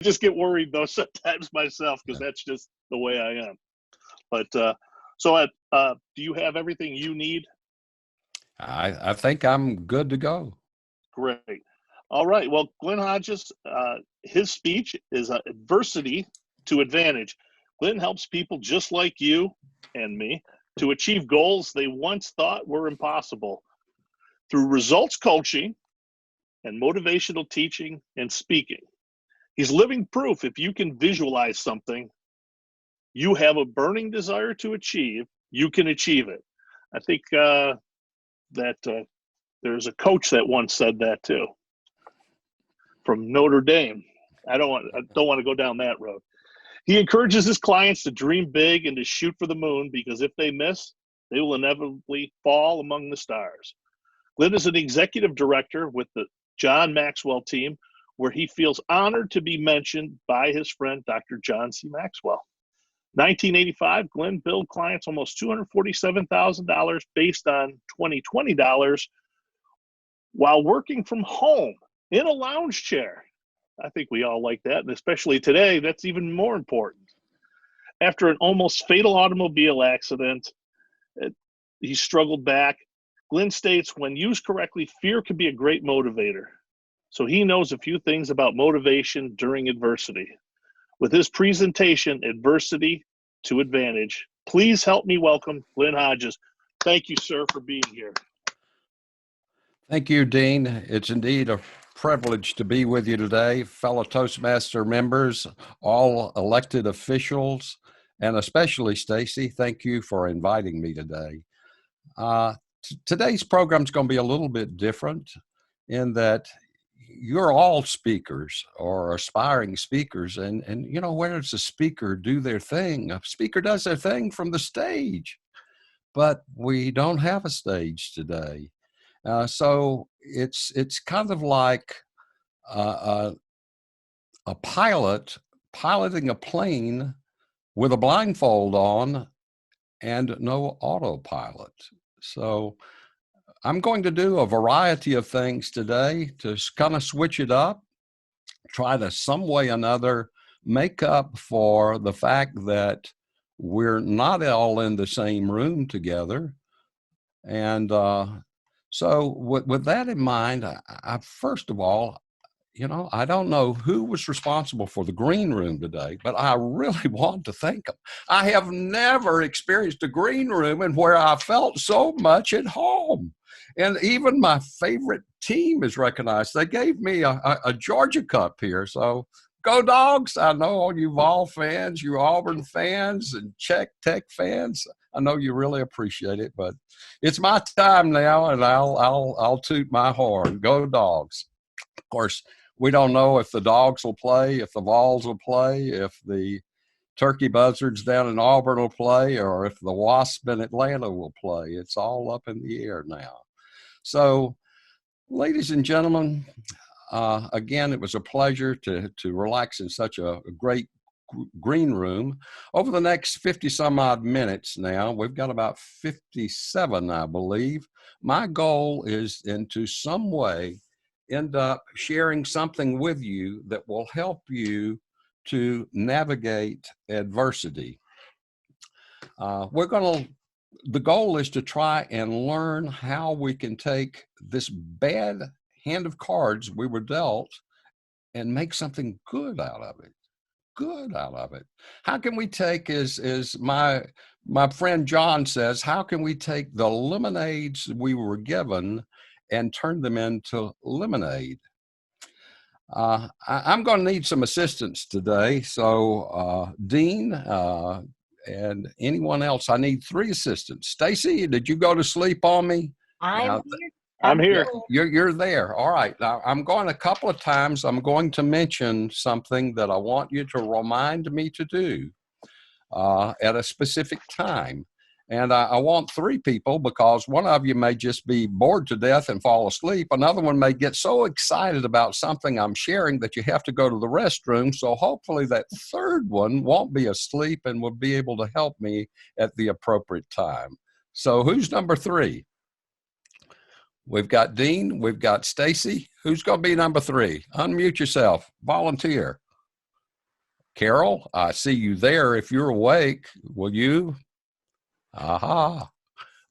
just get worried though sometimes myself because that's just the way I am. But do you have everything you need? I think I'm good to go. Great. All right. Well, Glynn Hodges, his speech is adversity to advantage. Glynn helps people just like you and me to achieve goals they once thought were impossible through results coaching and motivational teaching and speaking. He's living proof if you can visualize something you have a burning desire to achieve, you can achieve it. I think that there's a coach that once said that too, from Notre Dame. I don't want to go down that road. He encourages his clients to dream big and to shoot for the moon because if they miss, they will inevitably fall among the stars. Glynn is an executive director with the John Maxwell team, where he feels honored to be mentioned by his friend, Dr. John C. Maxwell. 1985, Glynn billed clients almost $247,000 based on 2020 dollars while working from home in a lounge chair. I think we all like that, and especially today, that's even more important. After an almost fatal automobile accident, he struggled back. Glynn states, when used correctly, fear can be a great motivator. So he knows a few things about motivation during adversity. With his presentation, Adversity to Advantage, please help me welcome Glynn Hodges. Thank you, sir, for being here. Thank you, Dean. It's indeed a privilege to be with you today, fellow Toastmaster members, all elected officials, and especially Stacy. Thank you for inviting me today. Today's program is going to be a little bit different in that you're all speakers or aspiring speakers. And you know, where does a speaker do their thing? A speaker does their thing from the stage, but we don't have a stage today. So it's kind of like a pilot piloting a plane with a blindfold on and no autopilot. So I'm going to do a variety of things today to kind of switch it up, try to some way or another make up for the fact that we're not all in the same room together. And so with that in mind, I first of all, you know, I don't know who was responsible for the green room today, but I really want to thank them. I have never experienced a green room and where I felt so much at home. And even my favorite team is recognized. They gave me a Georgia Cup here. So go Dogs. I know all you Vol fans, you Auburn fans and Czech Tech fans. I know you really appreciate it, but it's my time now, and I'll toot my horn. Go Dogs. Of course, we don't know if the Dogs will play, if the Vols will play, if the Turkey Buzzards down in Auburn will play, or if the Wasp in Atlanta will play. It's all up in the air now. So, ladies and gentlemen, again, it was a pleasure to relax in such a great green room. Over the next 50 some odd minutes now, we've got about 57, I believe. My goal is into some way end up sharing something with you that will help you to navigate adversity. The goal is to try and learn how we can take this bad hand of cards we were dealt and make something good out of it. Good out of it. How can we take, as my friend John says, how can we take the lemonades we were given and turn them into lemonade? I'm going to need some assistance today. So Dean and anyone else, I need 3 assistants. Stacy, did you go to sleep on me? I'm here. You're there. All right. Now, I'm going a couple of times. I'm going to mention something that I want you to remind me to do at a specific time. And I want 3 people because one of you may just be bored to death and fall asleep. Another one may get so excited about something I'm sharing that you have to go to the restroom. So hopefully that 3rd one won't be asleep and will be able to help me at the appropriate time. So who's number 3? We've got Dean. We've got Stacy. Who's going to be number 3? Unmute yourself. Volunteer. Carol, I see you there. If you're awake, will you? Aha.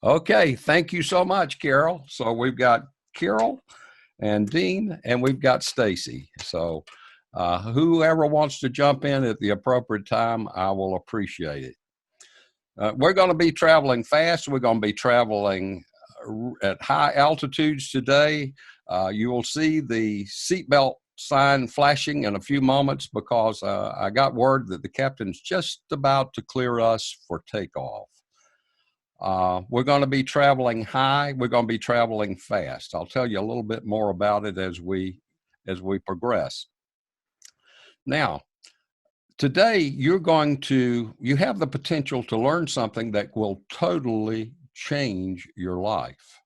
Okay. Thank you so much, Carol. So we've got Carol and Dean, and we've got Stacy. So whoever wants to jump in at the appropriate time, I will appreciate it. We're going to be traveling fast. We're going to be traveling at high altitudes today. You will see the seatbelt sign flashing in a few moments because I got word that the captain's just about to clear us for takeoff. We're going to be traveling high. We're going to be traveling fast. I'll tell you a little bit more about it as we progress. Now, today you have the potential to learn something that will totally change your life.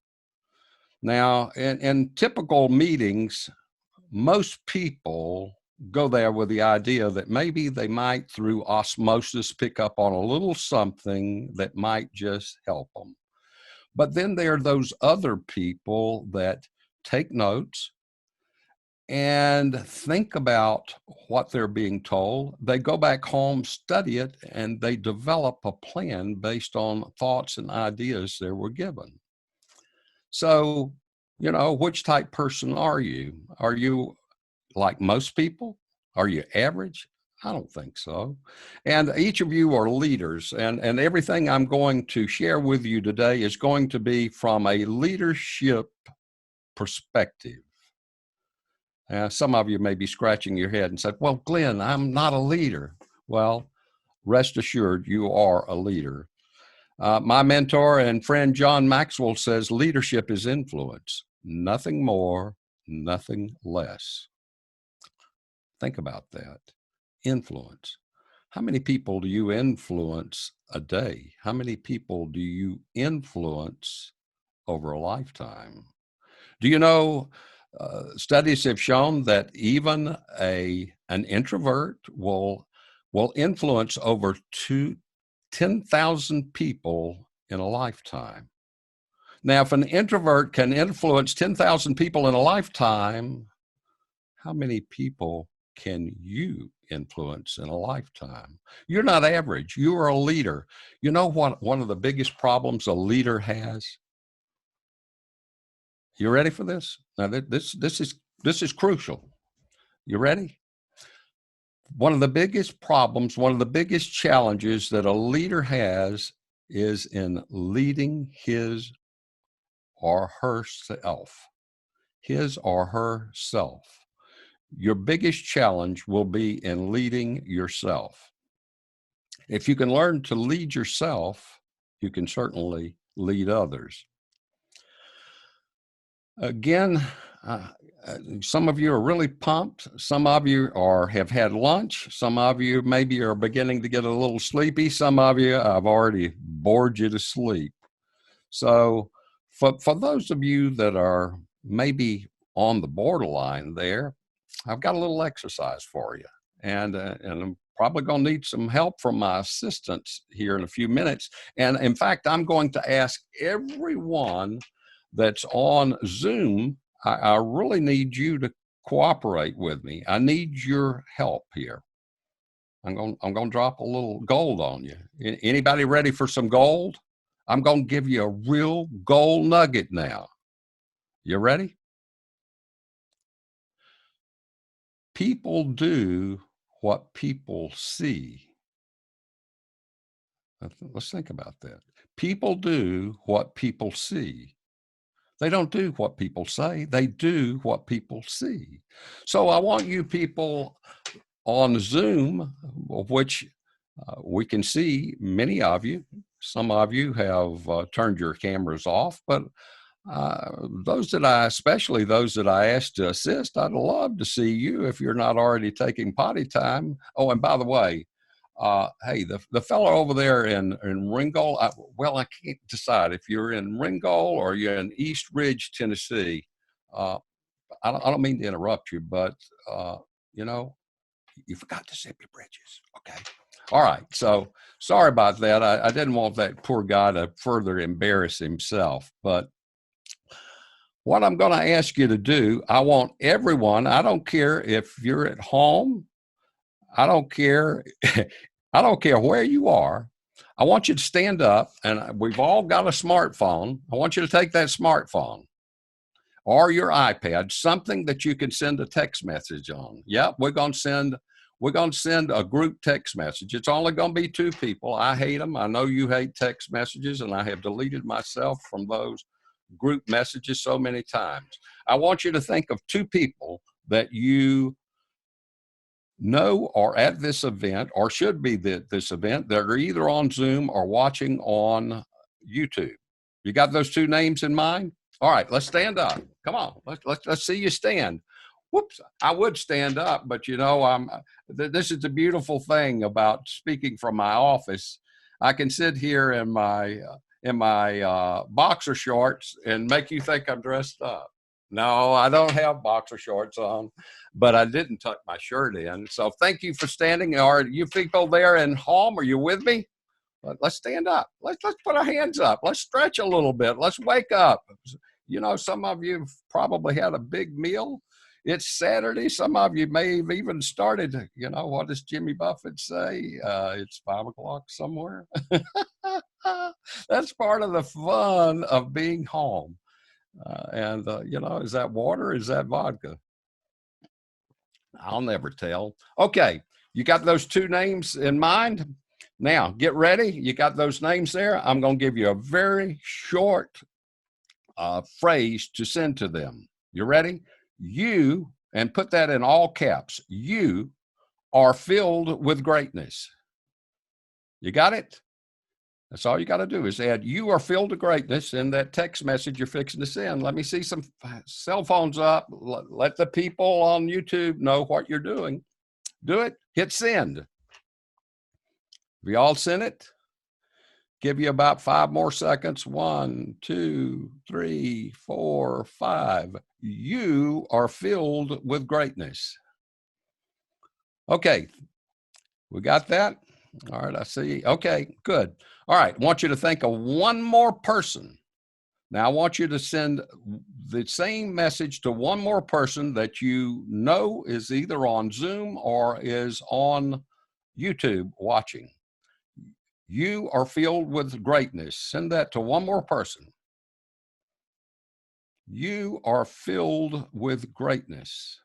Now, in typical meetings, most people go there with the idea that maybe they might, through osmosis, pick up on a little something that might just help them. But then there are those other people that take notes and think about what they're being told. They go back home, study it, and they develop a plan based on thoughts and ideas they were given. So, which type person are you? Are you like most people? Are you average? I don't think so. And each of you are leaders, and everything I'm going to share with you today is going to be from a leadership perspective. Some of you may be scratching your head and said, well, Glynn, I'm not a leader. Well, rest assured, you are a leader. My mentor and friend John Maxwell says leadership is influence, nothing more, nothing less. Think about that. Influence. How many people do you influence a day? How many people do you influence over a lifetime? Do you know, studies have shown that even an introvert will influence over 10,000 people in a lifetime. Now, if an introvert can influence 10,000 people in a lifetime, how many people can you influence in a lifetime? You're not average. You are a leader. You know what one of the biggest problems a leader has? You ready for this? Now, this is crucial. You ready? One of the biggest problems, one of the biggest challenges that a leader has is in leading his or herself. His or herself. Your biggest challenge will be in leading yourself. If you can learn to lead yourself, you can certainly lead others. Again, some of you are really pumped. Some of you have had lunch. Some of you maybe are beginning to get a little sleepy. Some of you, I've already bored you to sleep. So for those of you that are maybe on the borderline there, I've got a little exercise for you. And I'm probably going to need some help from my assistants here in a few minutes. And in fact, I'm going to ask everyone that's on Zoom, I really need you to cooperate with me. I need your help here. I'm going to drop a little gold on you. Anybody ready for some gold? I'm going to give you a real gold nugget now. You ready? People do what people see. Let's think about that. People do what people see. They don't do what people say. They do what people see. So I want you people on Zoom, of which we can see many of you. Some of you have turned your cameras off, but especially those that I asked to assist, I'd love to see you if you're not already taking potty time. Oh, and by the way, hey, the fellow over there in Ringgold, I can't decide if you're in Ringgold or you're in East Ridge, Tennessee. I don't mean to interrupt you, but you forgot to zip your britches. Okay. All right. So sorry about that. I didn't want that poor guy to further embarrass himself, but what I'm going to ask you to do, I want everyone, I don't care if you're at home, I don't care. I don't care where you are. I want you to stand up, and we've all got a smartphone. I want you to take that smartphone or your iPad, something that you can send a text message on. Yep, we're going to send a group text message. It's only going to be 2 people. I hate them. I know you hate text messages, and I have deleted myself from those group messages so many times. I want you to think of 2 people that you know are at this event or should be at this event that are either on Zoom or watching on YouTube. You got those 2 names in mind? All right, let's stand up. Come on, let's see you stand. Whoops, I would stand up, but you know, this is the beautiful thing about speaking from my office. I can sit here in my boxer shorts and make you think I'm dressed up. No, I don't have boxer shorts on, but I didn't tuck my shirt in. So thank you for standing. Are you people there in home? Are you with me? Let's stand up. Let's put our hands up. Let's stretch a little bit. Let's wake up. You know, some of you have probably had a big meal. It's Saturday. Some of you may have even started, you know, what does Jimmy Buffett say? It's 5 o'clock somewhere. That's part of the fun of being home. You know, is that water? Is that vodka? I'll never tell. Okay, you got those 2 names in mind? Now, get ready. You got those names there? I'm going to give you a very short phrase to send to them. You ready? You, and put that in all caps, you are filled with greatness. You got it? That's all you got to do is add, you are filled with greatness in that text message you're fixing to send. Let me see some cell phones up. Let the people on YouTube know what you're doing. Do it. Hit send. We all sent it? Give you about 5 more seconds. 1, 2, 3, 4, 5. You are filled with greatness. Okay. We got that? All right. I see. Okay, good. All right. I want you to think of one more person. Now, I want you to send the same message to one more person that you know is either on Zoom or is on YouTube watching. You are filled with greatness. Send that to one more person. You are filled with greatness.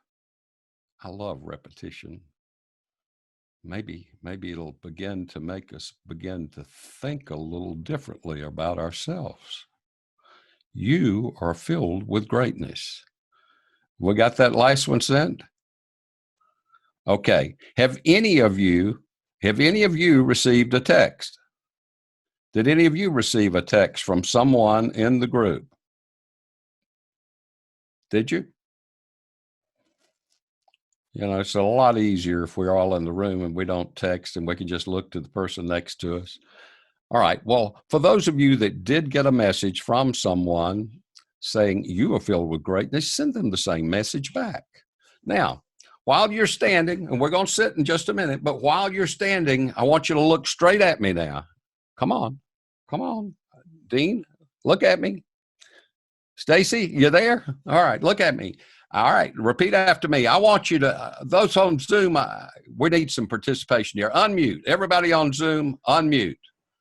I love repetition. Maybe it'll begin to make us begin to think a little differently about ourselves. You are filled with greatness. We got that last one sent? Okay. Have any of you received a text? Did any of you receive a text from someone in the group? Did you? You know, it's a lot easier if we're all in the room and we don't text and we can just look to the person next to us. All right. Well, for those of you that did get a message from someone saying you are filled with greatness, send them the same message back. Now, while you're standing, and we're going to sit in just a minute, but while you're standing, I want you to look straight at me now. Come on. Come on. Dean, look at me. Stacy, you there? All right. Look at me. All right. Repeat after me. I want you to, those on Zoom, we need some participation here. Unmute. Everybody on Zoom, unmute.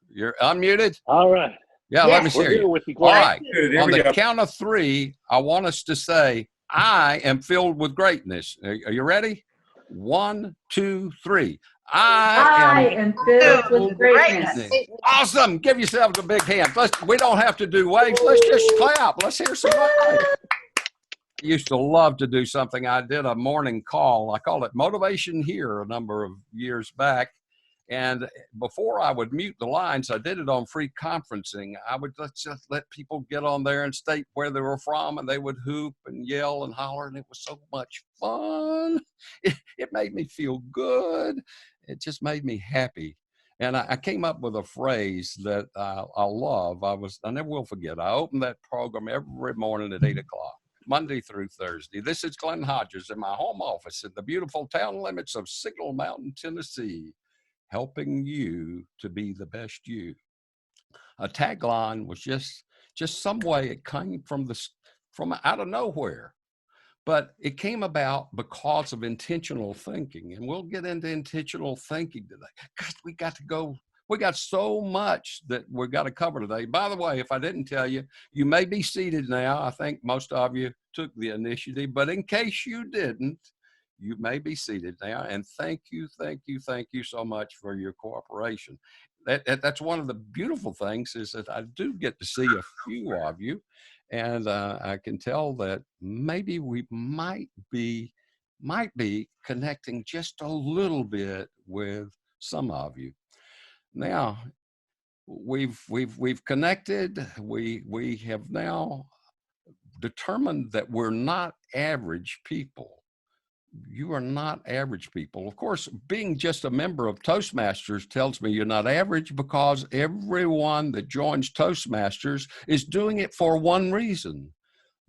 You're unmuted? All right. Yeah, Yes, let me We're hear here you. with you, All Glenn. right. On the count of 3, I want us to say, I am filled with greatness. Are you ready? 1, 2, 3. I am filled with greatness. Awesome. Give yourselves a big hand. We don't have to do waves. Let's just clap. Let's hear some waves. I used to love to do something. I did a morning call. I called it Motivation Here a number of years back. And before I would mute the lines, I did it on free conferencing. I would just let people get on there and state where they were from, and they would hoop and yell and holler, and it was so much fun. It made me feel good. It just made me happy. And I came up with a phrase that I love. I never will forget. I opened that program every morning at 8 o'clock. Monday through Thursday. This is Glynn Hodges in my home office in the beautiful town limits of Signal Mountain, Tennessee, helping you to be the best you. A tagline was just some way it came from out of nowhere. But it came about because of intentional thinking. And we'll get into intentional thinking today. God, we got so much that we've got to cover today. By the way, if I didn't tell you, you may be seated now. I think most of you took the initiative, but in case you didn't, you may be seated now. And thank you so much for your cooperation. That's one of the beautiful things, is that I do get to see a few of you. And I can tell that maybe we might be connecting just a little bit with some of you. Now, we've connected. We have now determined that we're not average people. You are not average people. Of course, being just a member of Toastmasters tells me you're not average, because everyone that joins Toastmasters is doing it for one reason.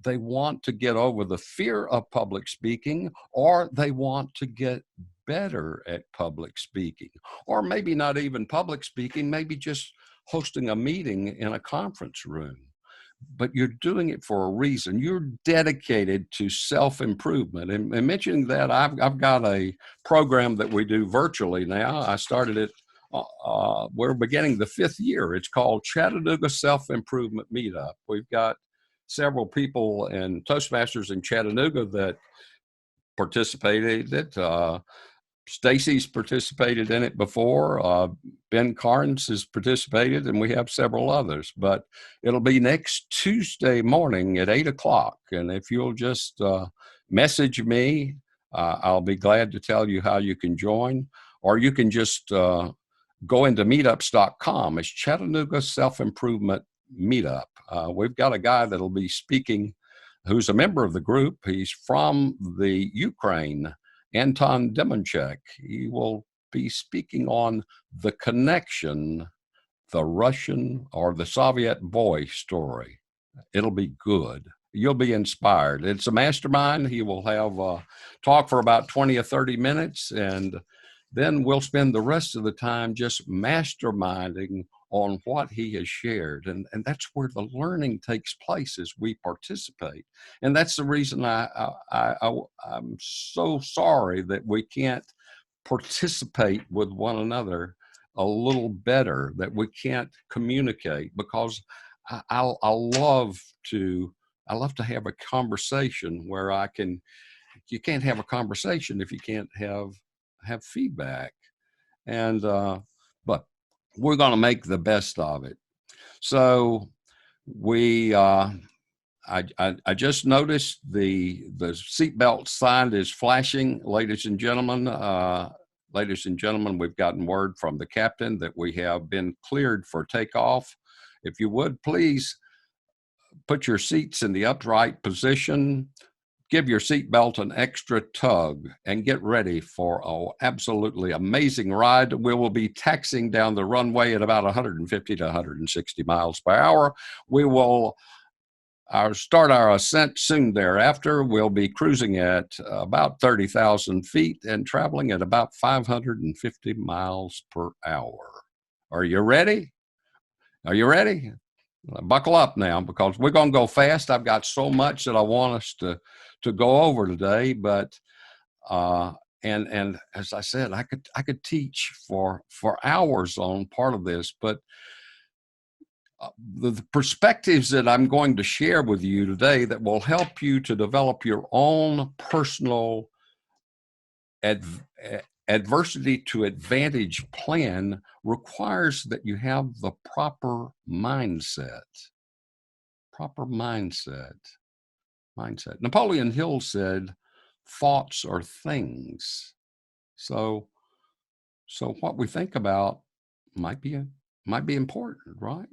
They want to get over the fear of public speaking, or they want to get better at public speaking, or maybe not even public speaking, maybe just hosting a meeting in a conference room. But you're doing it for a reason. You're dedicated to self-improvement. And mentioning that, I've got a program that we do virtually now. I started it, we're beginning the 5th year. It's called Chattanooga Self-Improvement Meetup. We've got several people in Toastmasters in Chattanooga that participated. Stacy's participated in it before. Ben Carnes has participated, and we have several others. But it'll be next Tuesday morning at 8 o'clock. And if you'll just message me, I'll be glad to tell you how you can join. Or you can just go into meetups.com. It's Chattanooga Self-Improvement Meetup. We've got a guy that'll be speaking who's a member of the group. He's from the Ukraine, Anton Demonchek. He will be speaking on the connection, the Russian or the Soviet boy story. It'll be good. You'll be inspired. It's a mastermind. He will have a talk for about 20 or 30 minutes, and then we'll spend the rest of the time just masterminding on what he has shared. And that's where the learning takes place, as we participate. And that's the reason I'm so sorry that we can't participate with one another a little better, that we can't communicate, because I love to have a conversation where you can't have a conversation if you can't have feedback. And but we're going to make the best of it. So I just noticed the seatbelt sign is flashing, ladies and gentlemen. Ladies and gentlemen, we've gotten word from the captain that we have been cleared for takeoff. If you would, please put your seats in the upright position. Give your seatbelt an extra tug and get ready for an absolutely amazing ride. We will be taxiing down the runway at about 150 to 160 miles per hour. We will start our ascent soon thereafter. We'll be cruising at about 30,000 feet and traveling at about 550 miles per hour. Are you ready? Are you ready? Buckle up now, because we're going to go fast. I've got so much that I want us to go over today, but and as I said, I could teach for hours on part of this, but the perspectives that I'm going to share with you today that will help you to develop your own personal adversity to advantage plan requires that you have the proper mindset. Napoleon Hill said, thoughts are things. So what we think about might be important, right?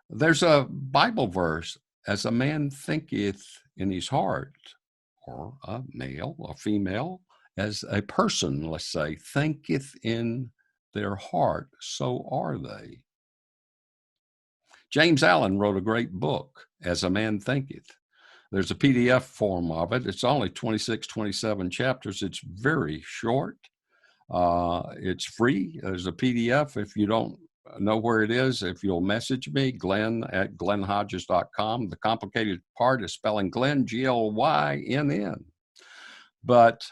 There's a Bible verse, as a man thinketh in his heart, or a male or female, as a person, let's say, thinketh in their heart, so are they. James Allen wrote a great book, As a Man Thinketh. There's a PDF form of it. It's only 26, 27 chapters. It's very short. It's free. There's a PDF. If you don't know where it is if you'll message me, Glynn@glennhodges.com. The complicated part is spelling Glynn, Glynn. But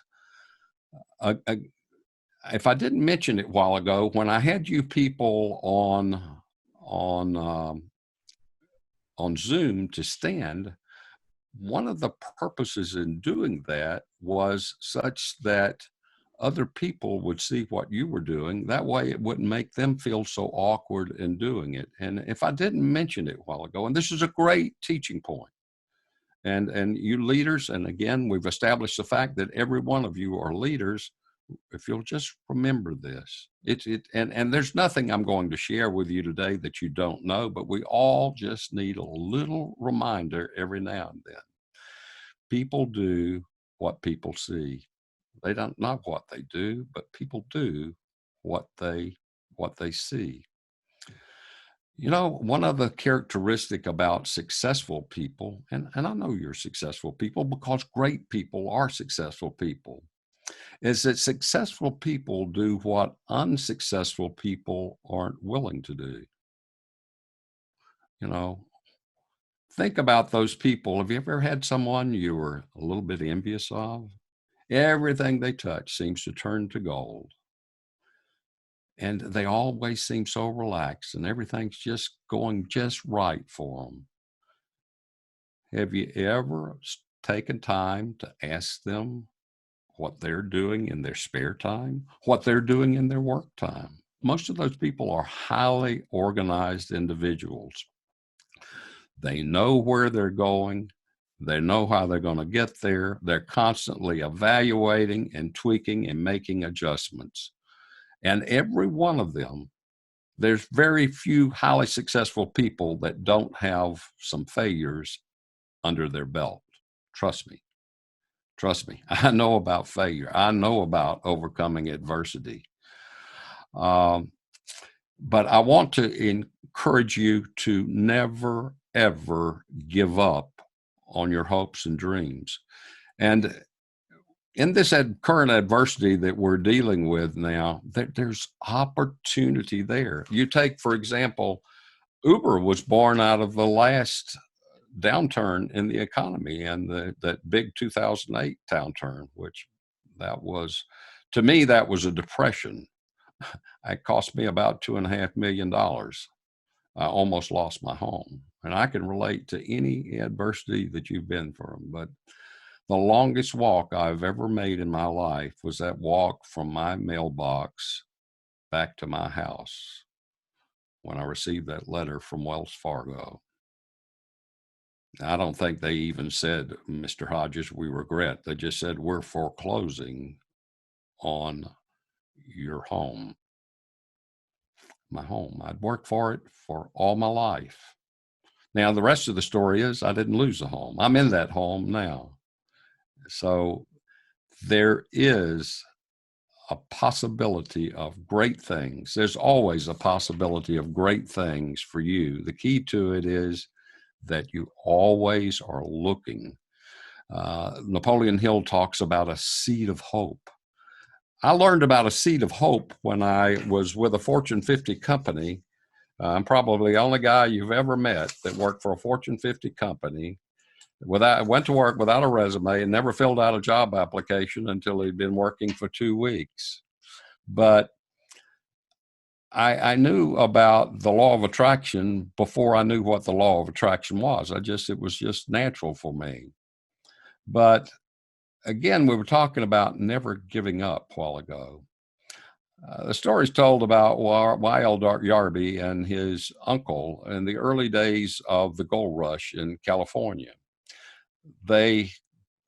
if I didn't mention it a while ago, when I had you people on Zoom to stand, one of the purposes in doing that was such that other people would see what you were doing. That way it wouldn't make them feel so awkward in doing it. And if I didn't mention it a while ago, and this is a great teaching point, and you leaders, and again, we've established the fact that every one of you are leaders. If you'll just remember this, and there's nothing I'm going to share with you today that you don't know, but we all just need a little reminder every now and then. People do what people see. They don't know what they do, but people do what they see. You know, one other characteristic about successful people, and I know you're successful people because great people are successful people, is that successful people do what unsuccessful people aren't willing to do. You know, think about those people. Have you ever had someone you were a little bit envious of? Everything they touch seems to turn to gold. And they always seem so relaxed and everything's just going just right for them. Have you ever taken time to ask them what they're doing in their spare time, what they're doing in their work time? Most of those people are highly organized individuals. They know where they're going. They know how they're going to get there. They're constantly evaluating and tweaking and making adjustments. And every one of them, there's very few highly successful people that don't have some failures under their belt. Trust me. Trust me. I know about failure. I know about overcoming adversity. But I want to encourage you to never, ever give up on your hopes and dreams. And in this current adversity that we're dealing with now, there's opportunity there. You take, for example, Uber was born out of the last downturn in the economy and that big 2008 downturn, which that was, to me, that was a depression. It cost me about $2.5 million. I almost lost my home. And I can relate to any adversity that you've been through. But the longest walk I've ever made in my life was that walk from my mailbox back to my house when I received that letter from Wells Fargo. I don't think they even said, Mr. Hodges, we regret. They just said, we're foreclosing on your home. My home. I'd worked for it for all my life. Now, the rest of the story is I didn't lose the home. I'm in that home now. So there is a possibility of great things. There's always a possibility of great things for you. The key to it is that you always are looking. Napoleon Hill talks about a seed of hope. I learned about a seed of hope when I was with a Fortune 50 company. I'm probably the only guy you've ever met that worked for a Fortune 50 company. Went to work without a resume and never filled out a job application until he'd been working for 2 weeks. But I knew about the law of attraction before I knew what the law of attraction was. It was just natural for me. But again, we were talking about never giving up a while ago. The story's told about Y.L. Yarby and his uncle in the early days of the gold rush in California. They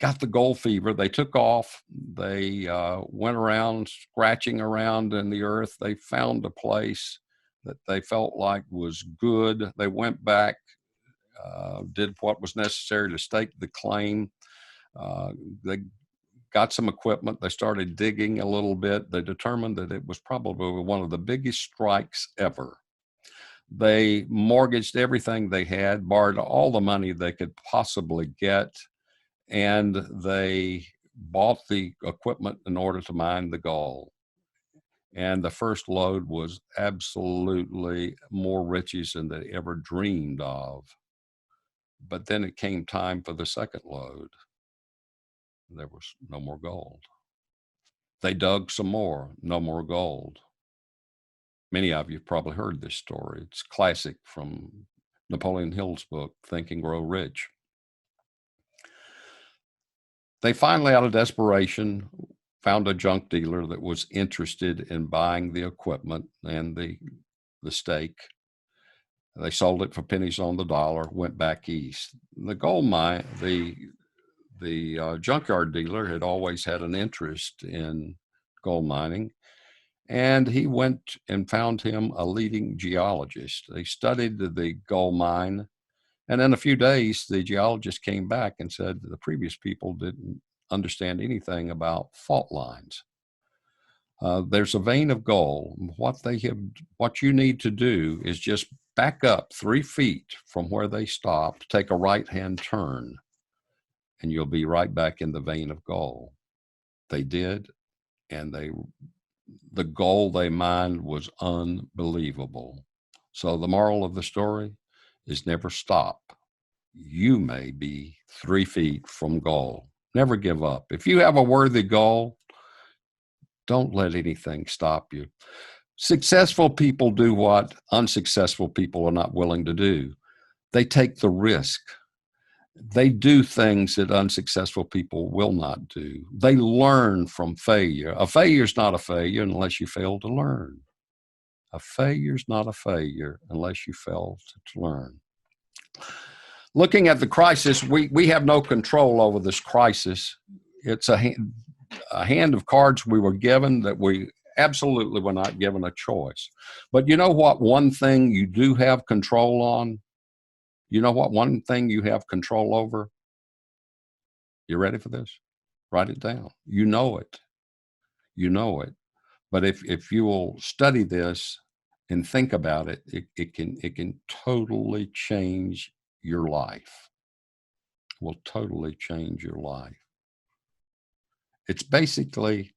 got the gold fever. They took off. They went around scratching around in the earth. They found a place that they felt like was good. They went back, did what was necessary to stake the claim. They got some equipment. They started digging a little bit. They determined that it was probably one of the biggest strikes ever. They mortgaged everything they had, borrowed all the money they could possibly get, and they bought the equipment in order to mine the gold. And the first load was absolutely more riches than they ever dreamed of. But then it came time for the second load. There was no more gold. They dug some more, no more gold. Many of you have probably heard this story. It's classic from Napoleon Hill's book, Think and Grow Rich. They finally, out of desperation, found a junk dealer that was interested in buying the equipment and the stake. They sold it for pennies on the dollar, went back east. The gold mine, the junkyard dealer had always had an interest in gold mining, and he went and found him a leading geologist. They studied the gold mine, and in a few days, the geologist came back and said the previous people didn't understand anything about fault lines. There's a vein of gold. What you need to do is just back up 3 feet from where they stopped, take a right-hand turn, and you'll be right back in the vein of gold. They did, and the gold they mined was unbelievable. So the moral of the story is never stop. You may be 3 feet from gold. Never give up. If you have a worthy goal, don't let anything stop you. Successful people do what unsuccessful people are not willing to do. They take the risk. They do things that unsuccessful people will not do. They learn from failure. A failure is not a failure unless you fail to learn. A failure is not a failure unless you fail to learn. Looking at the crisis, we have no control over this crisis. It's a hand of cards we were given that we absolutely were not given a choice. But you know what one thing you do have control on? You know what one thing you have control over? You ready for this? Write it down. You know it. You know it. But if you will study this and think about it, it can totally change your life. It will totally change your life. It's basically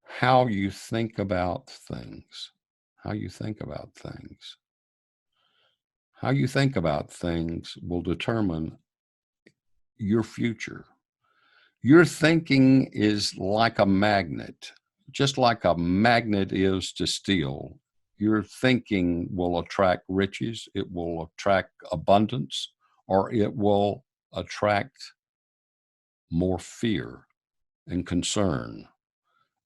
how you think about things. How you think about things. How you think about things will determine your future. Your thinking is like a magnet, just like a magnet is to steel. Your thinking will attract riches, it will attract abundance, or it will attract more fear and concern.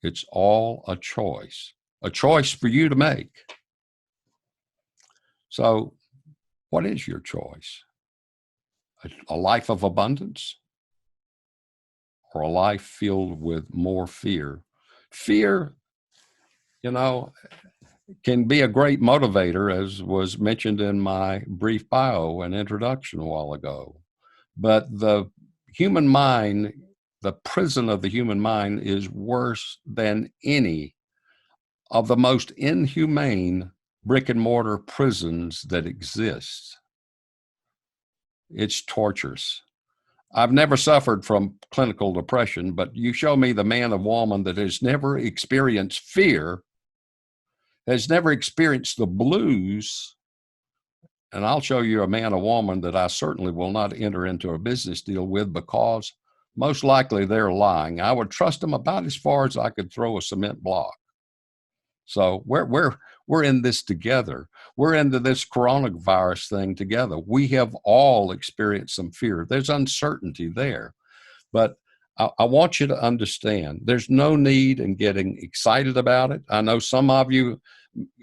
It's all a choice for you to make. So, what is your choice? A life of abundance or a life filled with more fear? Fear, can be a great motivator, as was mentioned in my brief bio and introduction a while ago. But the human mind, the prison of the human mind, is worse than any of the most inhumane brick and mortar prisons that exist. It's torturous. I've never suffered from clinical depression, but you show me the man or woman that has never experienced fear, has never experienced the blues, and I'll show you a man or woman that I certainly will not enter into a business deal with, because most likely they're lying. I would trust them about as far as I could throw a cement block. So we're in this together. We're into this coronavirus thing together. We have all experienced some fear. There's uncertainty there. But I want you to understand, there's no need in getting excited about it. I know some of you,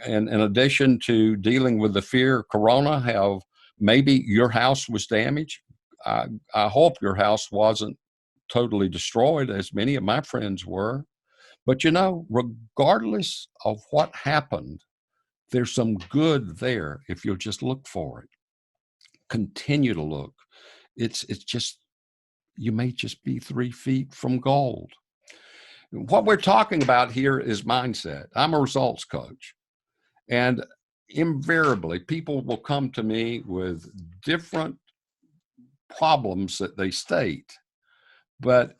in addition to dealing with the fear of corona, have maybe your house was damaged. I hope your house wasn't totally destroyed, as many of my friends were. But regardless of what happened, there's some good there if you'll just look for it. Continue to look. It's just, you may just be 3 feet from gold. What we're talking about here is mindset. I'm a results coach. And invariably, people will come to me with different problems that they state. But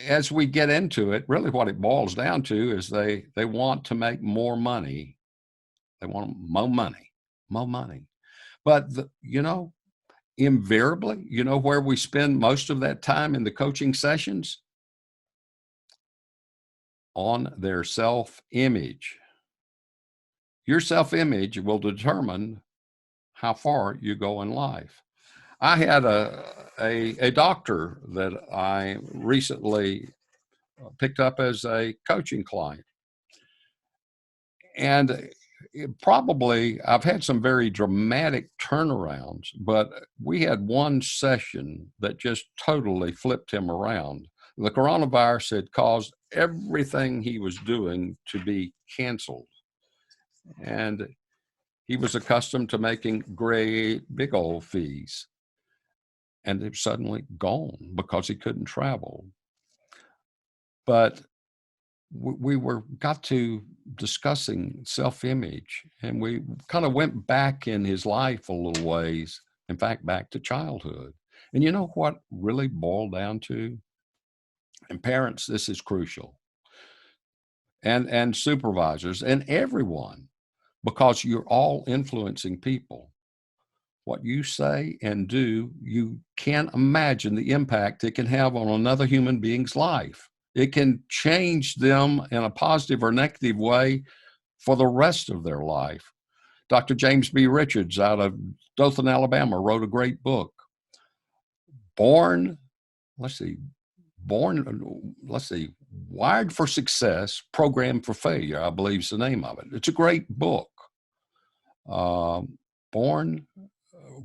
as we get into it, really what it boils down to is they want to make more money. They want more money, more money. But, invariably, where we spend most of that time in the coaching sessions? On their self-image. Your self-image will determine how far you go in life. I had a doctor that I recently picked up as a coaching client. And probably I've had some very dramatic turnarounds, but we had one session that just totally flipped him around. The coronavirus had caused everything he was doing to be canceled. And he was accustomed to making great big old fees. And they've suddenly gone because he couldn't travel. But we got to discussing self-image, and we kind of went back in his life a little ways, in fact, back to childhood. And you know what really boiled down to? And parents, this is crucial. And supervisors and everyone, because you're all influencing people. What you say and do, you can't imagine the impact it can have on another human being's life. It can change them in a positive or negative way for the rest of their life. Dr. James B. Richards out of Dothan, Alabama, wrote a great book, Wired for Success, Programmed for Failure, I believe is the name of it. It's a great book.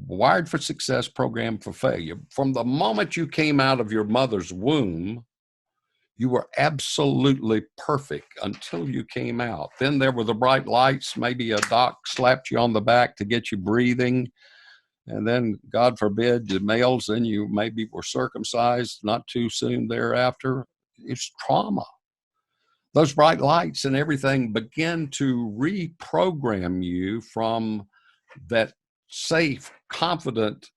Wired for Success, Programmed for Failure. From the moment you came out of your mother's womb, you were absolutely perfect until you came out. Then there were the bright lights. Maybe a doc slapped you on the back to get you breathing. And then, God forbid, the males, then you maybe were circumcised not too soon thereafter. It's trauma. Those bright lights and everything begin to reprogram you from that safe, confident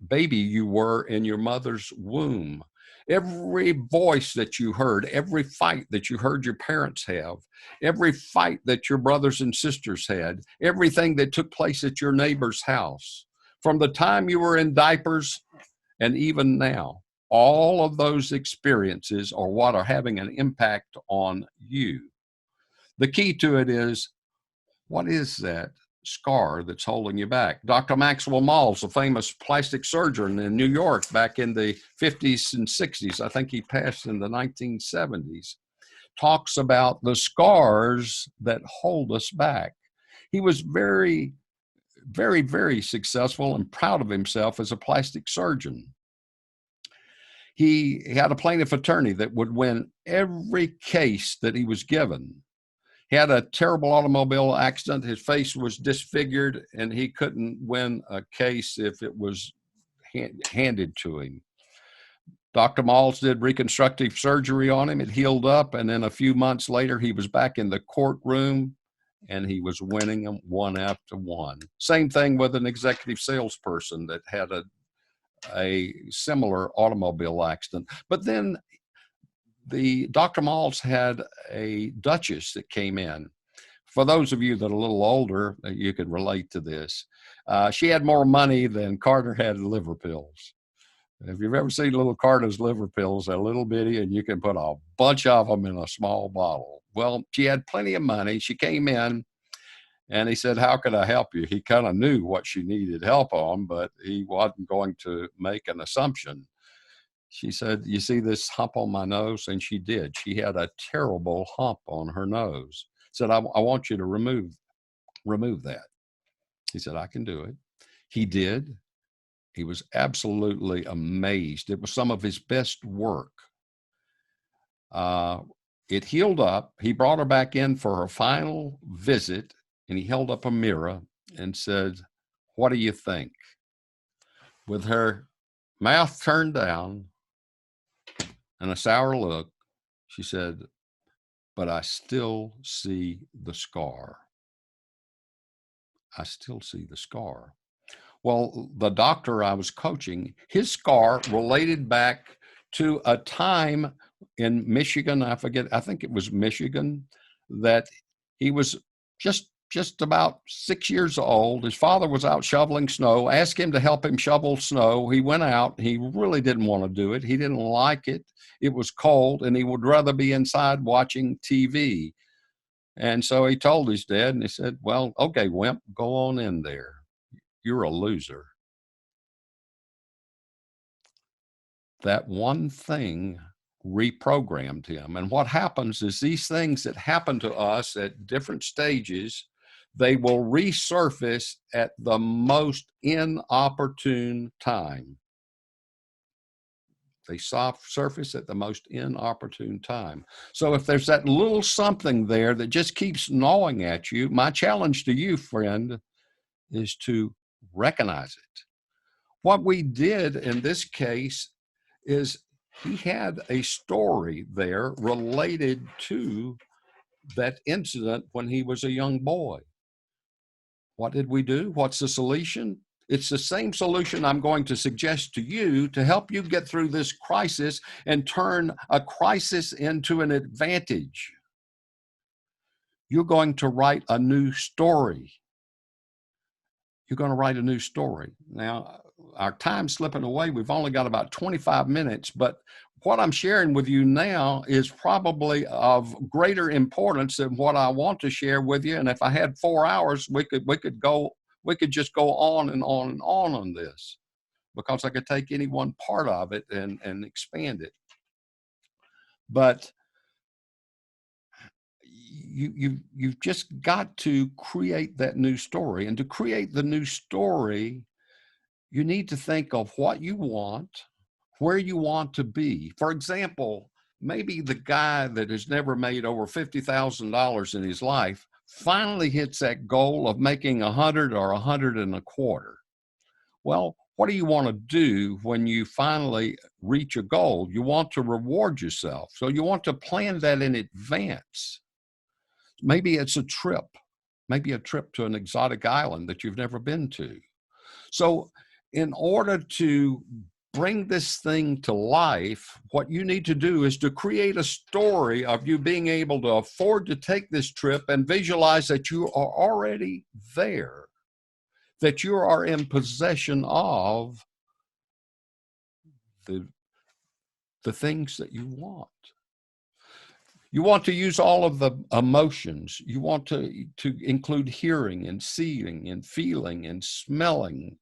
baby you were in your mother's womb. Every voice that you heard, every fight that you heard your parents have, every fight that your brothers and sisters had, everything that took place at your neighbor's house, from the time you were in diapers and even now, all of those experiences are what are having an impact on you. The key to it is, what is that scar that's holding you back? Dr. Maxwell Maltz, a famous plastic surgeon in New York back in the 50s and 60s, I think he passed in the 1970s, talks about the scars that hold us back. He was very, very, very successful and proud of himself as a plastic surgeon. He had a plaintiff attorney that would win every case that he was given. He had a terrible automobile accident. His face was disfigured, and he couldn't win a case if it was handed to him. Dr. Maltz did reconstructive surgery on him. It healed up, and then a few months later, he was back in the courtroom, and he was winning them one after one. Same thing with an executive salesperson that had a similar automobile accident. But then the Dr. Maltz had a duchess that came in. For those of you that are a little older, you can relate to this. She had more money than Carter had liver pills. If you've ever seen little Carter's liver pills, they're little bitty, and you can put a bunch of them in a small bottle. Well, she had plenty of money. She came in, and he said, "How could I help you?" He kind of knew what she needed help on, but he wasn't going to make an assumption. She said, "You see this hump on my nose?" And she did. She had a terrible hump on her nose. Said, I want you to remove that. He said, "I can do it." He did. He was absolutely amazed. It was some of his best work. It healed up. He brought her back in for her final visit, and he held up a mirror and said, "What do you think?" With her mouth turned down and a sour look, she said, "But I still see the scar. I still see the scar." Well, the doctor I was coaching, his scar related back to a time in Michigan, I forget, I think it was Michigan, that he was just about 6 years old. His father was out shoveling snow, asked him to help him shovel snow. He went out. He really didn't want to do it. He didn't like it. It was cold, and he would rather be inside watching TV. And so he told his dad, and he said, well, okay, wimp, go on in there. You're a loser. That one thing reprogrammed him. And what happens is these things that happen to us at different stages, they will resurface at the most inopportune time. They surface at the most inopportune time. So if there's that little something there that just keeps gnawing at you, my challenge to you, friend, is to recognize it. What we did in this case is he had a story there related to that incident when he was a young boy. What did we do? What's the solution? It's the same solution I'm going to suggest to you to help you get through this crisis and turn a crisis into an advantage. You're going to write a new story. You're going to write a new story. Now, our time's slipping away. We've only got about 25 minutes, but what I'm sharing with you now is probably of greater importance than what I want to share with you. And if I had 4 hours, we could just go on and on and on this, because I could take any one part of it and expand it. But you've just got to create that new story. And to create the new story, you need to think of what you want, where you want to be. For example, maybe the guy that has never made over $50,000 in his life finally hits that goal of making 100 or 125. Well, what do you want to do when you finally reach a goal? You want to reward yourself. So you want to plan that in advance. Maybe it's a trip to an exotic island that you've never been to. So in order to bring this thing to life, what you need to do is to create a story of you being able to afford to take this trip and visualize that you are already there, that you are in possession of the things that you want. You want to use all of the emotions. You want to include hearing and seeing and feeling and smelling.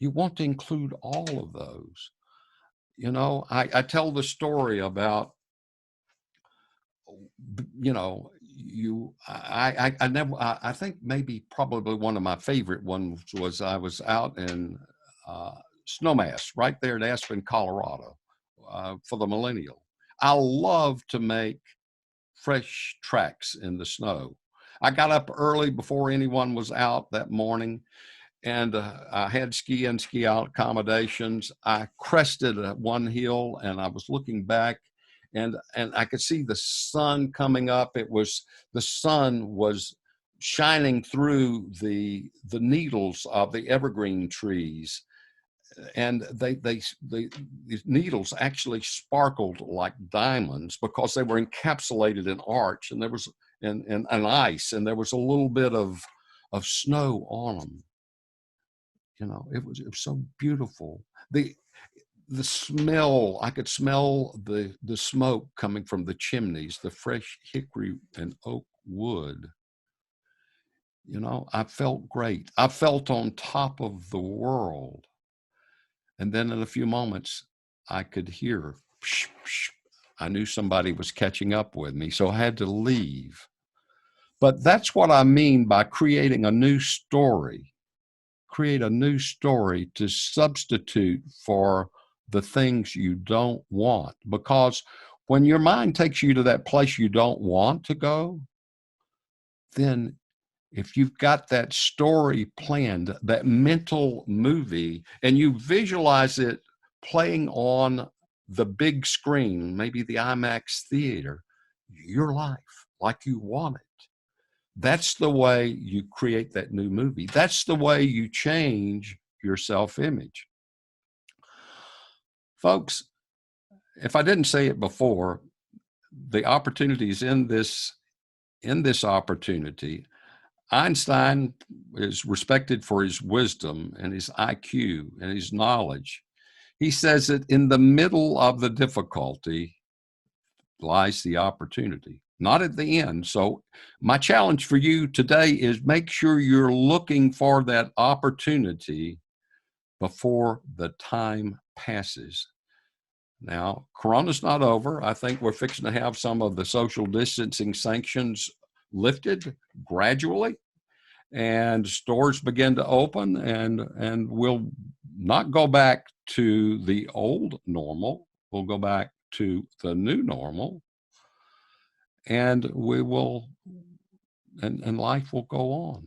You want to include all of those. You know, I tell the story about, you know, I think maybe probably one of my favorite ones was I was out in Snowmass right there in Aspen, Colorado for the millennial. I love to make fresh tracks in the snow. I got up early before anyone was out that morning, and I had ski in, ski out accommodations. I crested one hill, and I was looking back, and I could see the sun coming up. The sun was shining through the needles of the evergreen trees, and these needles actually sparkled like diamonds because they were encapsulated in arch, and there was and ice, and there was a little bit of snow on them. You know, it was so beautiful. The smell, I could smell the smoke coming from the chimneys, the fresh hickory and oak wood. You know, I felt great. I felt on top of the world. And then in a few moments, I could hear, psh, psh. I knew somebody was catching up with me, so I had to leave. But that's what I mean by creating a new story. Create a new story to substitute for the things you don't want. Because when your mind takes you to that place you don't want to go, then if you've got that story planned, that mental movie, and you visualize it playing on the big screen, maybe the IMAX theater, your life like you want it. That's the way you create that new movie. That's the way you change your self-image. Folks, if I didn't say it before, the opportunities in this opportunity, Einstein is respected for his wisdom and his IQ and his knowledge. He says that in the middle of the difficulty lies the opportunity, not at the end. So my challenge for you today is make sure you're looking for that opportunity before the time passes. Now, Corona's not over. I think we're fixing to have some of the social distancing sanctions lifted gradually, and stores begin to open, and we'll not go back to the old normal. We'll go back to the new normal, and we will, and life will go on.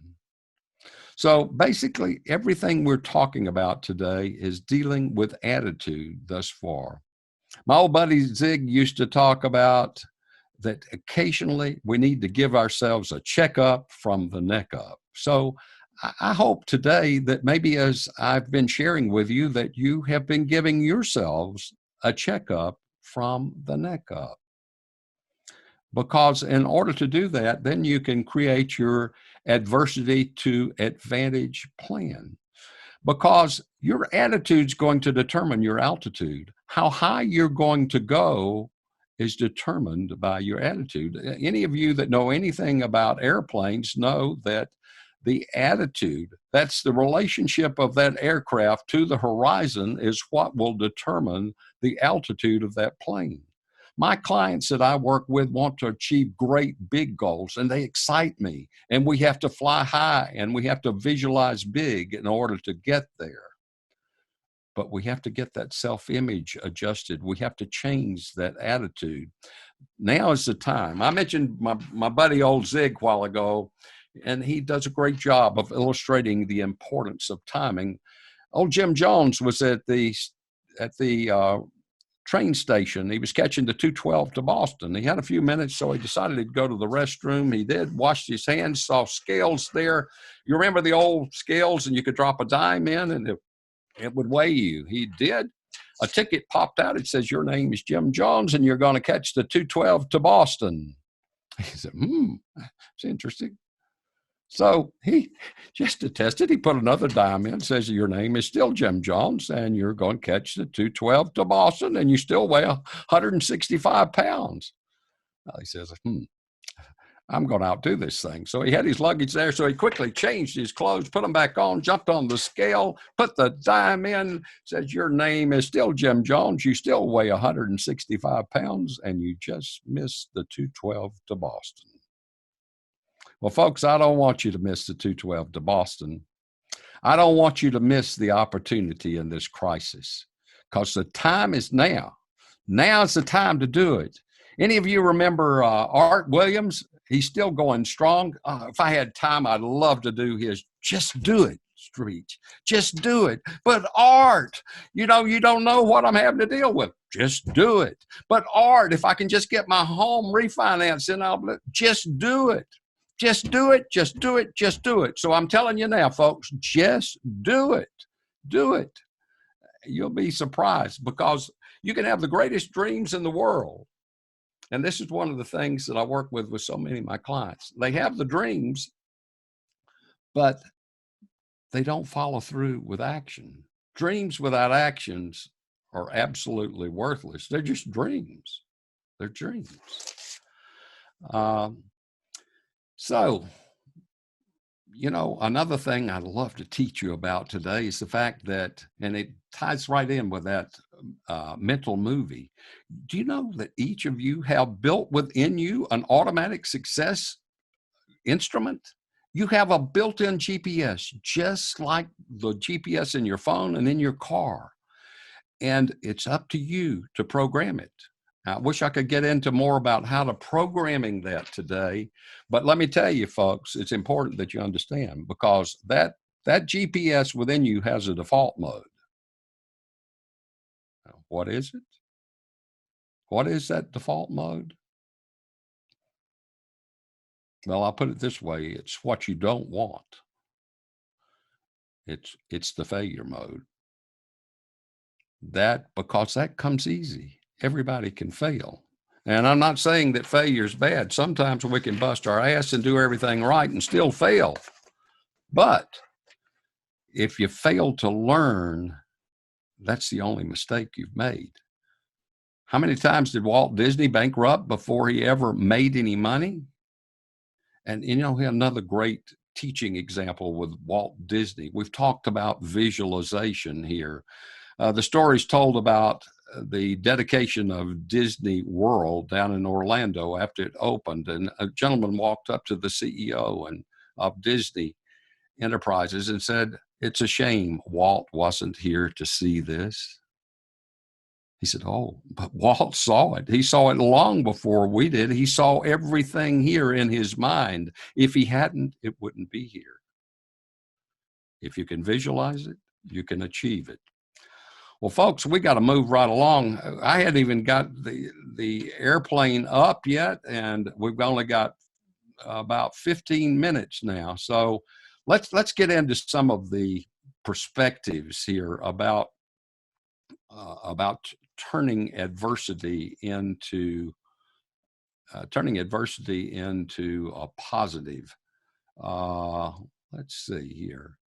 So basically, everything we're talking about today is dealing with attitude thus far. My old buddy Zig used to talk about that occasionally we need to give ourselves a checkup from the neck up. So I hope today that maybe as I've been sharing with you, that you have been giving yourselves a checkup from the neck up. Because in order to do that, then you can create your adversity to advantage plan. Because your attitude's going to determine your altitude. How high you're going to go is determined by your attitude. Any of you that know anything about airplanes know that the attitude, that's the relationship of that aircraft to the horizon, is what will determine the altitude of that plane. My clients that I work with want to achieve great big goals, and they excite me. And we have to fly high, and we have to visualize big in order to get there. But we have to get that self-image adjusted. We have to change that attitude. Now is the time. I mentioned my buddy old Zig a while ago, and he does a great job of illustrating the importance of timing. Old Jim Jones was at the train station. He was catching the 212 to Boston. He had a few minutes, so he decided to go to the restroom. He did, washed his hands, saw scales there. You remember the old scales, and you could drop a dime in, and it would weigh you. He did. A ticket popped out. It says, your name is Jim Jones, and you're going to catch the 212 to Boston. He said, it's interesting. So he, just to test it, he put another dime in, says your name is still Jim Jones, and you're going to catch the 212 to Boston, and you still weigh 165 pounds. He says, I'm going to outdo this thing. So he had his luggage there, so he quickly changed his clothes, put them back on, jumped on the scale, put the dime in, says your name is still Jim Jones, you still weigh 165 pounds, and you just missed the 212 to Boston. Well, folks, I don't want you to miss the 212 to Boston. I don't want you to miss the opportunity in this crisis, because the time is now. Now is the time to do it. Any of you remember Art Williams? He's still going strong. If I had time, I'd love to do his Just Do It speech. Just do it. But Art, you don't know what I'm having to deal with. Just do it. But Art, if I can just get my home refinanced, then I'll just do it. Just do it, just do it, just do it. So I'm telling you now, folks, just do it. Do it. You'll be surprised, because you can have the greatest dreams in the world. And this is one of the things that I work with so many of my clients. They have the dreams, but they don't follow through with action. Dreams without actions are absolutely worthless. They're just dreams. They're dreams. So, another thing I'd love to teach you about today is the fact that, and it ties right in with that mental movie. Do you know that each of you have built within you an automatic success instrument? You have a built-in GPS, just like the GPS in your phone and in your car. And it's up to you to program it. I wish I could get into more about how to programming that today, but let me tell you, folks, it's important that you understand, because that GPS within you has a default mode. Now, what is it? What is that default mode? Well, I'll put it this way: it's what you don't want. It's the failure mode. Because that comes easy. everybody can fail. And I'm not saying that failure is bad. Sometimes we can bust our ass and do everything right and still fail. But if you fail to learn, that's the only mistake you've made. How many times did Walt Disney bankrupt before he ever made any money? And you know, another great teaching example with Walt Disney. We've talked about visualization here. The story's told about the dedication of Disney World down in Orlando after it opened, and a gentleman walked up to the CEO of Disney Enterprises and said, "It's a shame Walt wasn't here to see this." He said, "Oh, but Walt saw it. He saw it long before we did. He saw everything here in his mind. If he hadn't, it wouldn't be here." If you can visualize it, you can achieve it. Well, folks, we got to move right along. I hadn't even got the airplane up yet, and we've only got about 15 minutes now. So let's get into some of the perspectives here about turning adversity into a positive. Let's see here.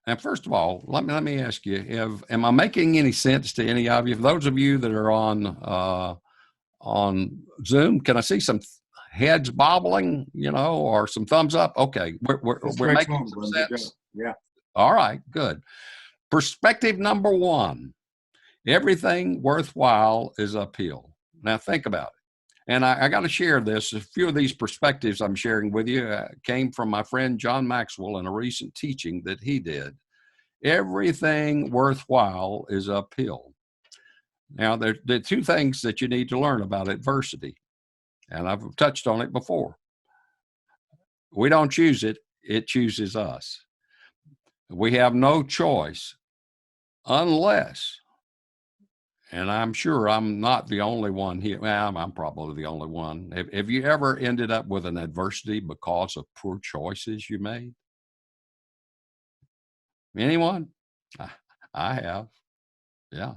And first of all, let me ask you: am I making any sense to any of you? For those of you that are on Zoom, can I see some heads bobbling, or some thumbs up? Okay, we're making some sense. Yeah. All right, good. Perspective number one: everything worthwhile is uphill. Now think about it. And I got to share this. A few of these perspectives I'm sharing with you came from my friend John Maxwell in a recent teaching that he did. Everything worthwhile is uphill. Now, there are two things that you need to learn about adversity, and I've touched on it before. We don't choose it. It chooses us. We have no choice unless, and I'm sure I'm not the only one here. Well, I'm probably the only one. Have you ever ended up with an adversity because of poor choices you made? Anyone? I have. Yeah.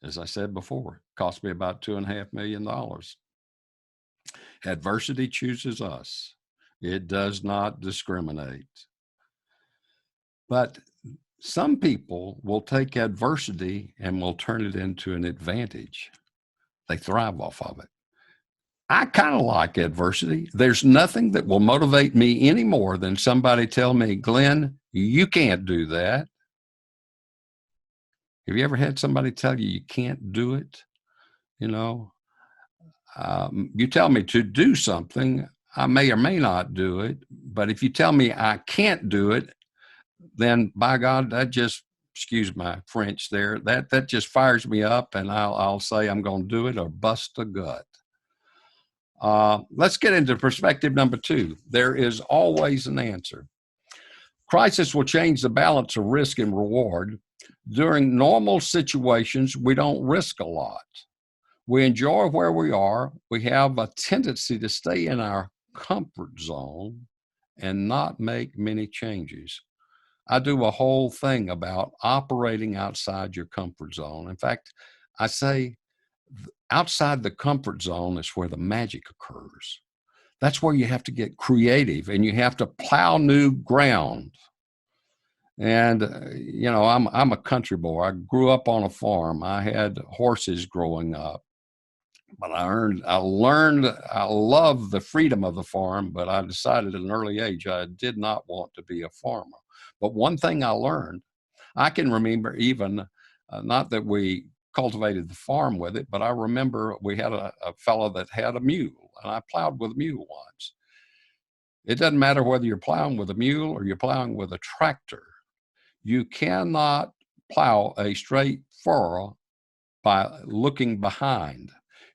As I said before, it cost me about $2.5 million. Adversity chooses us. It does not discriminate. But some people will take adversity and will turn it into an advantage. They thrive off of it. I kind of like adversity. There's nothing that will motivate me any more than somebody tell me, "Glynn, you can't do that." Have you ever had somebody tell you can't do it? You tell me to do something, I may or may not do it. But if you tell me I can't do it, then by God, that just, excuse my French there, that just fires me up, and I'll say I'm going to do it or bust a gut. Let's get into perspective number two. There is always an answer. Crisis will change the balance of risk and reward. During normal situations, we don't risk a lot. We enjoy where we are. We have a tendency to stay in our comfort zone and not make many changes. I do a whole thing about operating outside your comfort zone. In fact, I say outside the comfort zone is where the magic occurs. That's where you have to get creative and you have to plow new ground. And, I'm a country boy. I grew up on a farm. I had horses growing up. But I learned, I love the freedom of the farm, but I decided at an early age I did not want to be a farmer. But one thing I learned, I can remember even, not that we cultivated the farm with it, but I remember we had a fellow that had a mule, and I plowed with a mule once. It doesn't matter whether you're plowing with a mule or you're plowing with a tractor. You cannot plow a straight furrow by looking behind.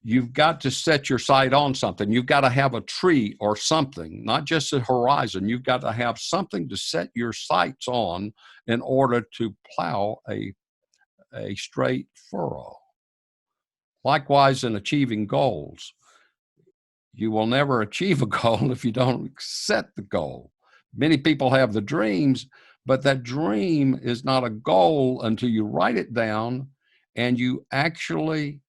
You've got to set your sight on something. You've got to have a tree or something, not just a horizon. You've got to have something to set your sights on in order to plow a straight furrow. Likewise, in achieving goals, you will never achieve a goal if you don't set the goal. Many people have the dreams, but that dream is not a goal until you write it down and you actually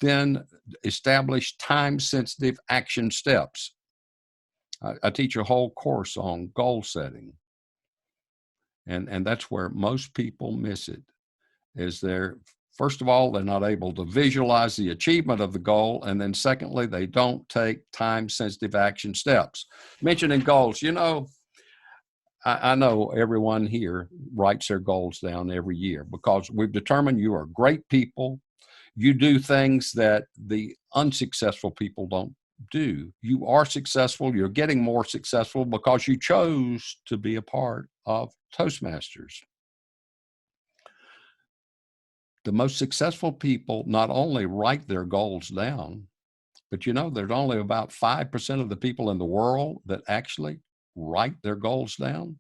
then establish time-sensitive action steps. I teach a whole course on goal setting. And that's where most people miss it, is first of all, they're not able to visualize the achievement of the goal. And then secondly, they don't take time-sensitive action steps. Mentioning goals, I know everyone here writes their goals down every year because we've determined you are great people. You do things that the unsuccessful people don't do. You are successful. You're getting more successful because you chose to be a part of Toastmasters. The most successful people not only write their goals down, but there's only about 5% of the people in the world that actually write their goals down.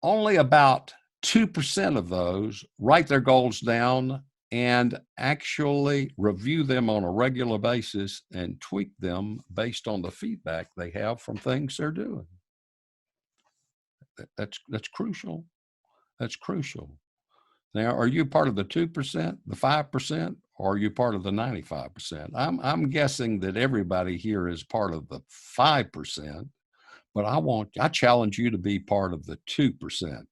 Only about 2% of those write their goals down and actually review them on a regular basis and tweak them based on the feedback they have from things they're doing. That's crucial. That's crucial. Now, are you part of the 2%, the 5%, or are you part of the 95%? I'm guessing that everybody here is part of the 5%, but I challenge you to be part of the 2%.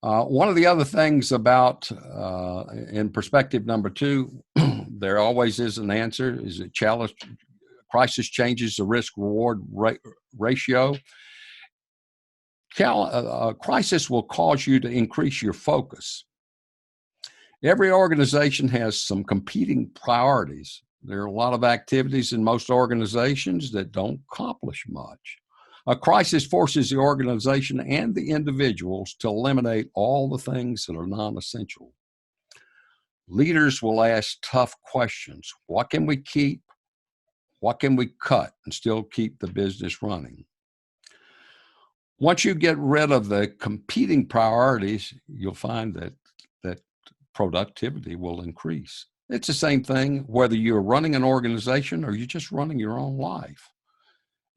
One of the other things about, in perspective number 2, there always is an answer, is a challenge. Crisis changes the risk-reward ratio. Crisis will cause you to increase your focus. Every organization has some competing priorities. There are a lot of activities in most organizations that don't accomplish much. A crisis forces the organization and the individuals to eliminate all the things that are non-essential. Leaders will ask tough questions. What can we keep? What can we cut and still keep the business running? Once you get rid of the competing priorities, you'll find that productivity will increase. It's the same thing whether you're running an organization or you're just running your own life.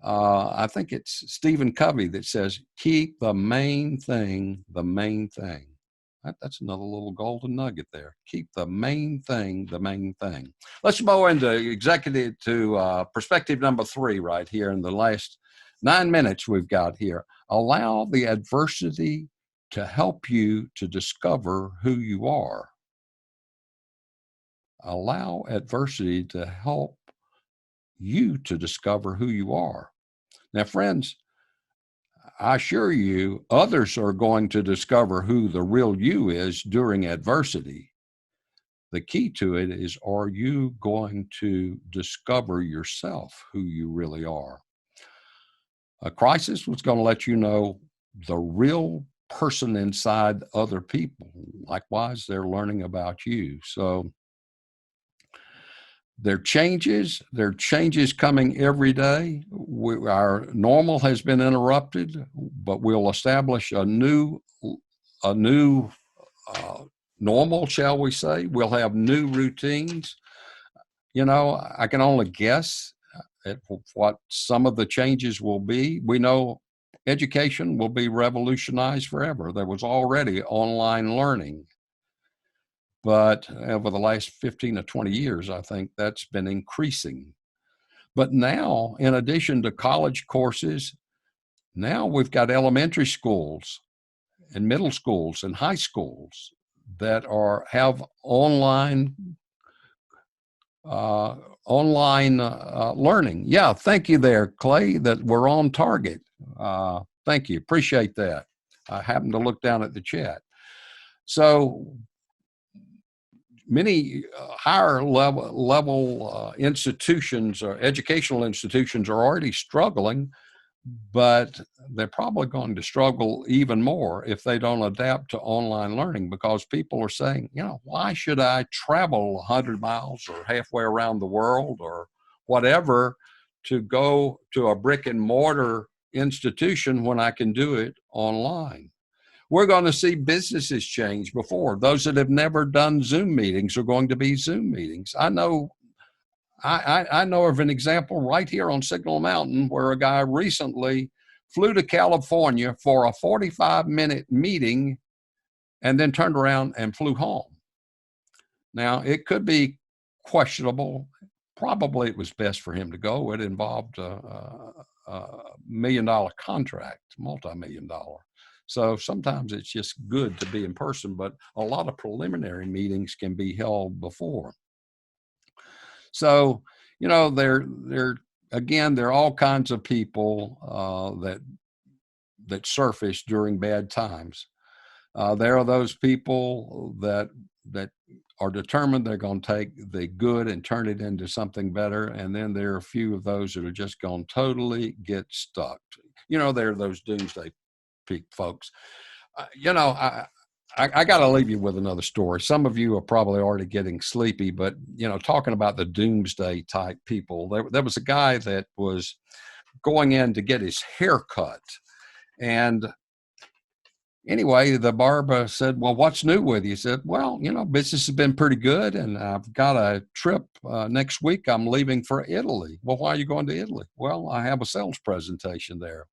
I think it's Stephen Covey that says, keep the main thing the main thing. That's another little golden nugget there. Keep the main thing the main thing. Let's go into perspective number 3 right here in the last 9 minutes we've got here. Allow the adversity to help you to discover who you are. Allow adversity to help you to discover who you are. Now, friends, I assure you, others are going to discover who the real you is during adversity. The key to it is, are you going to discover yourself, who you really are? A crisis was going to let you know the real person inside other people. Likewise, they're learning about you. So there are changes coming every day. Our normal has been interrupted, but we'll establish a new normal, shall we say. We'll have new routines. I can only guess at what some of the changes will be. We know education will be revolutionized forever. There was already online learning. But over the last 15 to 20 years, I think that's been increasing. But now, in addition to college courses, now we've got elementary schools and middle schools and high schools that have online learning. Yeah, thank you there, Clay, that we're on target. Thank you. Appreciate that. I happened to look down at the chat. So many higher level institutions or educational institutions are already struggling, but they're probably going to struggle even more if they don't adapt to online learning, because people are saying, why should I travel 100 miles or halfway around the world or whatever to go to a brick and mortar institution when I can do it online? We're going to see businesses change before. Those that have never done Zoom meetings are going to be Zoom meetings. I know of an example right here on Signal Mountain where a guy recently flew to California for a 45-minute meeting and then turned around and flew home. Now, it could be questionable. Probably it was best for him to go. It involved a million-dollar contract, multi-million-dollar. So sometimes it's just good to be in person, but a lot of preliminary meetings can be held before. So, you know, there are all kinds of people that surface during bad times. There are those people that are determined they're going to take the good and turn it into something better. And then there are a few of those that are just going to totally get stuck. You know, there are those doomsday folks. You know, I got to leave you with another story. Some of you are probably already getting sleepy, but, you know, talking about the doomsday type people, there was a guy that was going in to get his hair cut. And anyway, the barber said, well, what's new with you? He said, well, you know, business has been pretty good, and I've got a trip next week. I'm leaving for Italy. Well, why are you going to Italy? Well, I have a sales presentation there.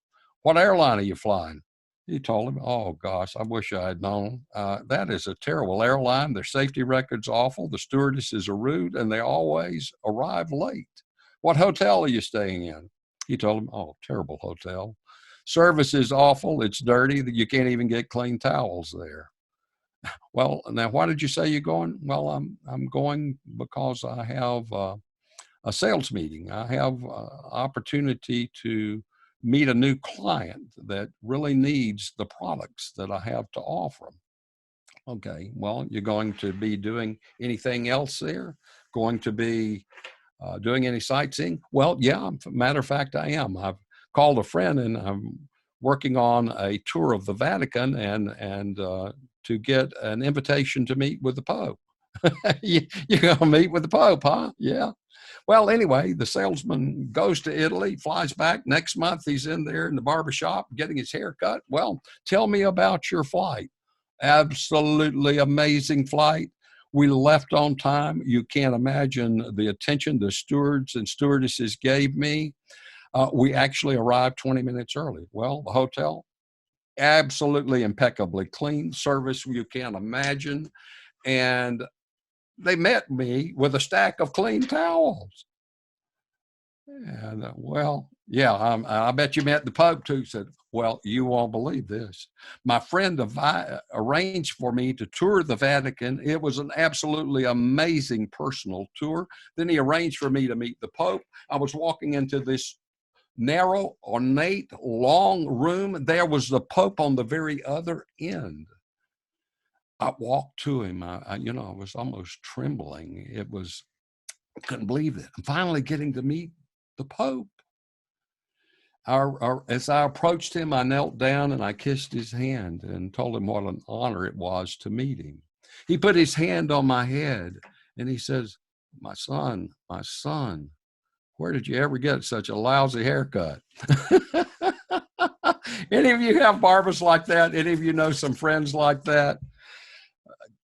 What airline are you flying? He told him, oh, gosh, I wish I had known. That is a terrible airline. Their safety record's awful. The stewardesses are rude, and they always arrive late. What hotel are you staying in? He told him, oh, terrible hotel. Service is awful. It's dirty. You can't even get clean towels there. Well, now, why did you say you're going? Well, I'm going because I have a sales meeting. I have opportunity to meet a new client that really needs the products that I have to offer them. Okay, well, you're going to be doing anything else there? Going to be doing any sightseeing? Well, yeah, matter of fact, I am. I've called a friend and I'm working on a tour of the Vatican and to get an invitation to meet with the Pope. You're going to meet with the Pope, huh? Yeah. Well, anyway, the salesman goes to Italy, flies back. Next month, he's in there in the barbershop getting his hair cut. Well, tell me about your flight. Absolutely amazing flight. We left on time. You can't imagine the attention the stewards and stewardesses gave me. We actually arrived 20 minutes early. Well, the hotel, absolutely impeccably clean. Service you can't imagine. And they met me with a stack of clean towels. And well, yeah, I bet you met the Pope too. Said, well, you won't believe this. My friend arranged for me to tour the Vatican. It was an absolutely amazing personal tour. Then he arranged for me to meet the Pope. I was walking into this narrow, ornate, long room. There was the Pope on the very other end. I walked to him. I was almost trembling. I couldn't believe it. I'm finally getting to meet the Pope. As I approached him, I knelt down and I kissed his hand and told him what an honor it was to meet him. He put his hand on my head and he says, my son, where did you ever get such a lousy haircut? Any of you have barbers like that? Any of you know some friends like that?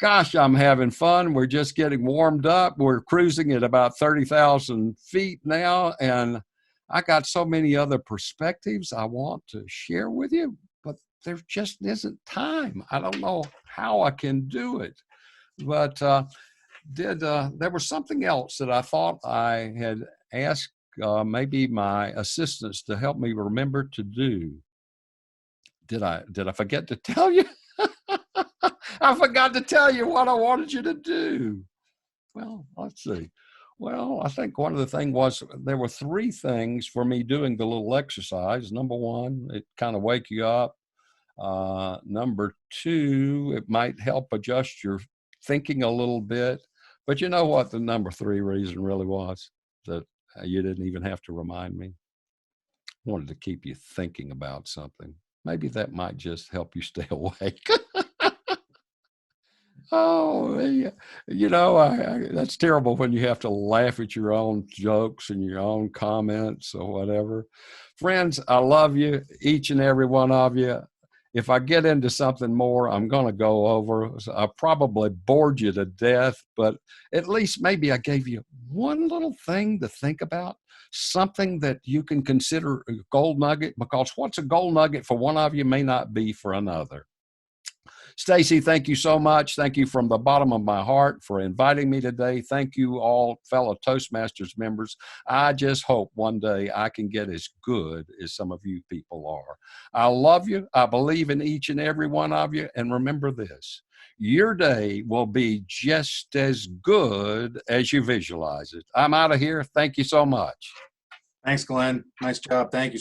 Gosh, I'm having fun. We're just getting warmed up. We're cruising at about 30,000 feet now. And I got so many other perspectives I want to share with you, but there just isn't time. I don't know how I can do it. But there was something else that I thought I had asked maybe my assistants to help me remember to do. Did I forget to tell you? I forgot to tell you what I wanted you to do. Well, let's see. Well, I think one of the things was there were 3 things for me doing the little exercise. Number 1, it kind of wake you up. Number 2, it might help adjust your thinking a little bit. But you know what the number 3 reason really was? That you didn't even have to remind me. I wanted to keep you thinking about something. Maybe that might just help you stay awake. Oh, yeah. You know, that's terrible when you have to laugh at your own jokes and your own comments or whatever. Friends, I love you, each and every one of you. If I get into something more, I'm going to go over. I probably bored you to death, but at least maybe I gave you one little thing to think about, something that you can consider a gold nugget, because what's a gold nugget for one of you may not be for another. Stacy, thank you so much. Thank you from the bottom of my heart for inviting me today. Thank you all, fellow Toastmasters members. I just hope one day I can get as good as some of you people are. I love you. I believe in each and every one of you. And remember this, your day will be just as good as you visualize it. I'm out of here. Thank you so much. Thanks, Glenn. Nice job. Thank you.